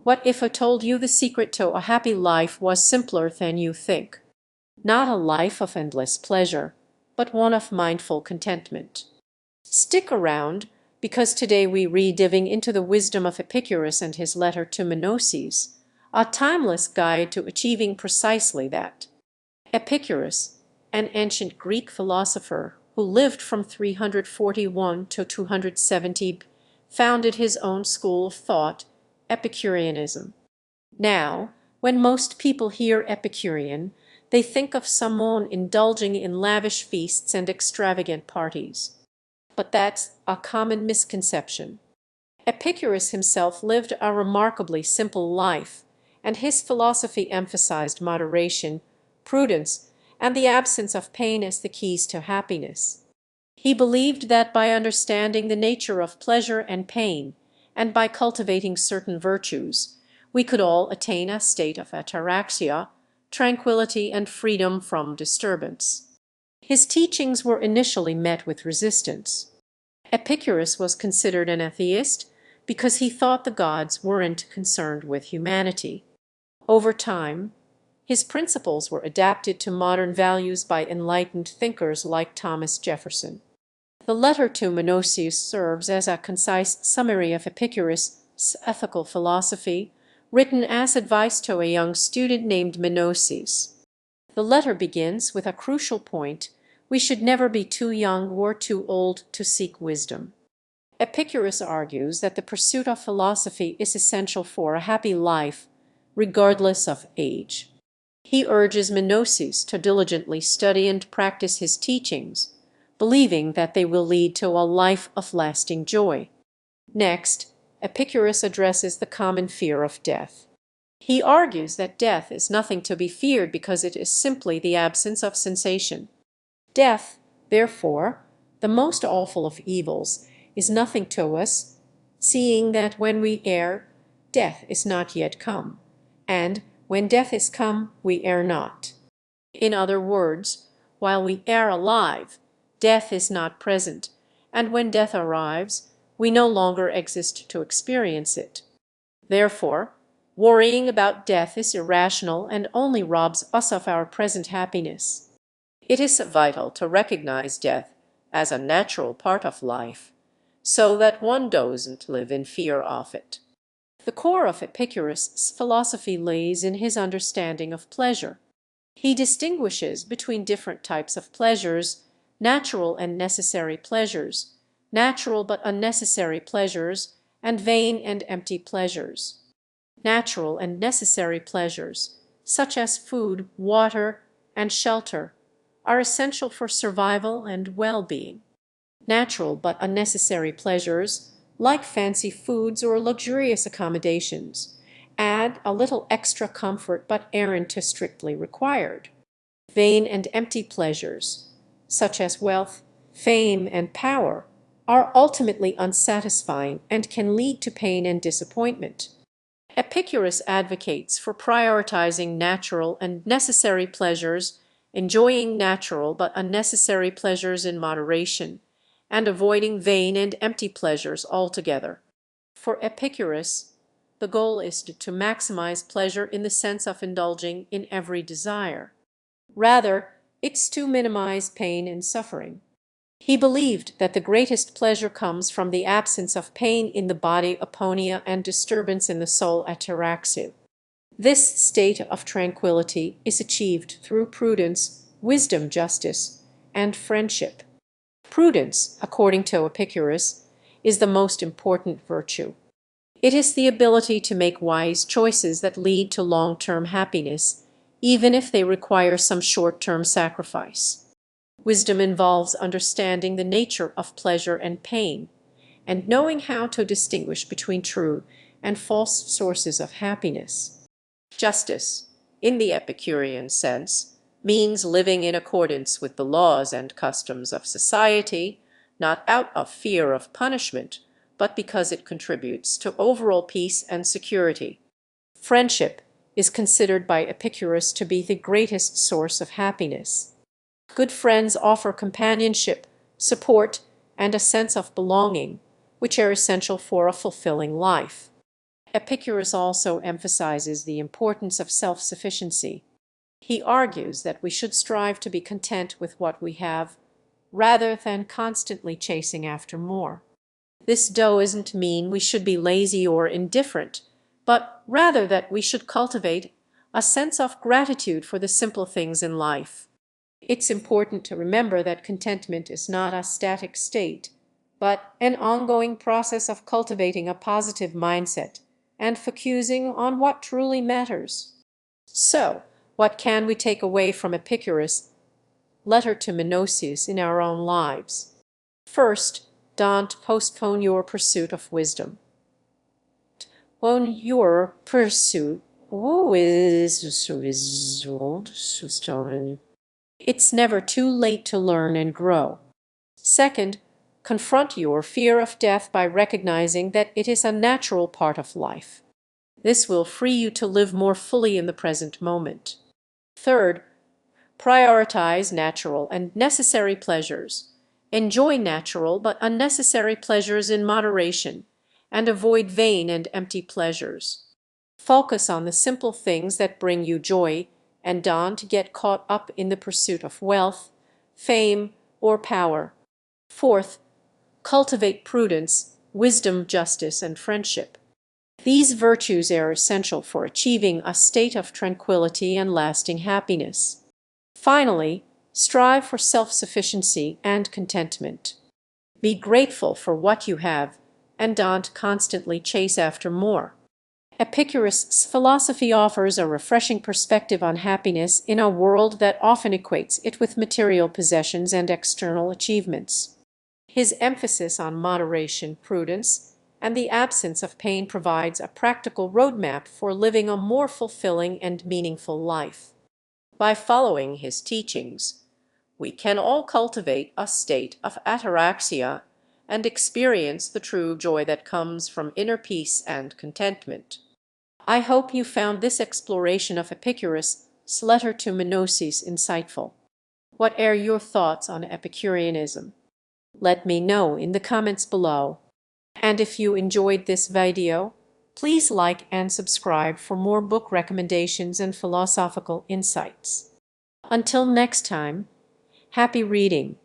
What if I told you the secret to a happy life was simpler than you think? Not a life of endless pleasure, but one of mindful contentment. Stick around, because today we read diving into the wisdom of Epicurus and his letter to Menoeceus, a timeless guide to achieving precisely that. Epicurus, an ancient Greek philosopher who lived from 341 to 270, founded his own school of thought, Epicureanism. Now, when most people hear Epicurean, they think of someone indulging in lavish feasts and extravagant parties. But that's a common misconception. Epicurus himself lived a remarkably simple life, and his philosophy emphasized moderation, prudence, and the absence of pain as the keys to happiness. He believed that by understanding the nature of pleasure and pain, and by cultivating certain virtues, we could all attain a state of ataraxia, tranquility and freedom from disturbance. His teachings were initially met with resistance. Epicurus was considered an atheist because he thought the gods weren't concerned with humanity. Over time, his principles were adapted to modern values by enlightened thinkers like Thomas Jefferson. The letter to Menoeceus serves as a concise summary of Epicurus' ethical philosophy, written as advice to a young student named Menoeceus. The letter begins with a crucial point: we should never be too young or too old to seek wisdom. Epicurus argues that the pursuit of philosophy is essential for a happy life, regardless of age. He urges Menoeceus to diligently study and practice his teachings, believing that they will lead to a life of lasting joy. Next, Epicurus addresses the common fear of death. He argues that death is nothing to be feared because it is simply the absence of sensation. Death, therefore, the most awful of evils, is nothing to us, seeing that when we err, death is not yet come, and when death is come, we err not. In other words, while we are alive, death is not present, and when death arrives, we no longer exist to experience it. Therefore, worrying about death is irrational and only robs us of our present happiness. It is vital to recognize death as a natural part of life, so that one doesn't live in fear of it. The core of Epicurus' philosophy lays in his understanding of pleasure. He distinguishes between different types of pleasures: natural and necessary pleasures, natural but unnecessary pleasures, and vain and empty pleasures. Natural and necessary pleasures, such as food, water, and shelter, are essential for survival and well-being. Natural but unnecessary pleasures, like fancy foods or luxurious accommodations, add a little extra comfort but aren't strictly required. Vain and empty pleasures, such as wealth, fame, and power, are ultimately unsatisfying and can lead to pain and disappointment. Epicurus advocates for prioritizing natural and necessary pleasures, enjoying natural but unnecessary pleasures in moderation, and avoiding vain and empty pleasures altogether. For Epicurus, the goal is to maximize pleasure in the sense of indulging in every desire. Rather, it's to minimize pain and suffering. He believed that the greatest pleasure comes from the absence of pain in the body, aponia, and disturbance in the soul, ataraxia. This state of tranquility is achieved through prudence, wisdom, justice, and friendship. Prudence, according to Epicurus, is the most important virtue. It is the ability to make wise choices that lead to long-term happiness, even if they require some short-term sacrifice. Wisdom involves understanding the nature of pleasure and pain, and knowing how to distinguish between true and false sources of happiness. Justice, in the Epicurean sense, means living in accordance with the laws and customs of society, not out of fear of punishment, but because it contributes to overall peace and security. Friendship is considered by Epicurus to be the greatest source of happiness. Good friends offer companionship, support, and a sense of belonging, which are essential for a fulfilling life. Epicurus also emphasizes the importance of self-sufficiency. He argues that we should strive to be content with what we have, rather than constantly chasing after more. This doesn't mean we should be lazy or indifferent, but rather that we should cultivate a sense of gratitude for the simple things in life. It's important to remember that contentment is not a static state, but an ongoing process of cultivating a positive mindset and focusing on what truly matters. So, what can we take away from Epicurus' letter to Menoeceus in our own lives? First, don't postpone your pursuit of wisdom. When your pursuit it's never too late to learn and grow. Second, confront your fear of death by recognizing that it is a natural part of life. This will free you to live more fully in the present moment. Third, prioritize natural and necessary pleasures. Enjoy natural but unnecessary pleasures in moderation, and avoid vain and empty pleasures. Focus on the simple things that bring you joy, and don't get caught up in the pursuit of wealth, fame, or power. Fourth, cultivate prudence, wisdom, justice, and friendship. These virtues are essential for achieving a state of tranquility and lasting happiness. Finally, strive for self-sufficiency and contentment. Be grateful for what you have, and don't constantly chase after more. Epicurus' philosophy offers a refreshing perspective on happiness in a world that often equates it with material possessions and external achievements. His emphasis on moderation, prudence, and the absence of pain provides a practical roadmap for living a more fulfilling and meaningful life. By following his teachings, we can all cultivate a state of ataraxia and experience the true joy that comes from inner peace and contentment. I hope you found this exploration of Epicurus' letter to Menoeceus insightful. What are your thoughts on Epicureanism? Let me know in the comments below. And if you enjoyed this video, please like and subscribe for more book recommendations and philosophical insights. Until next time, happy reading!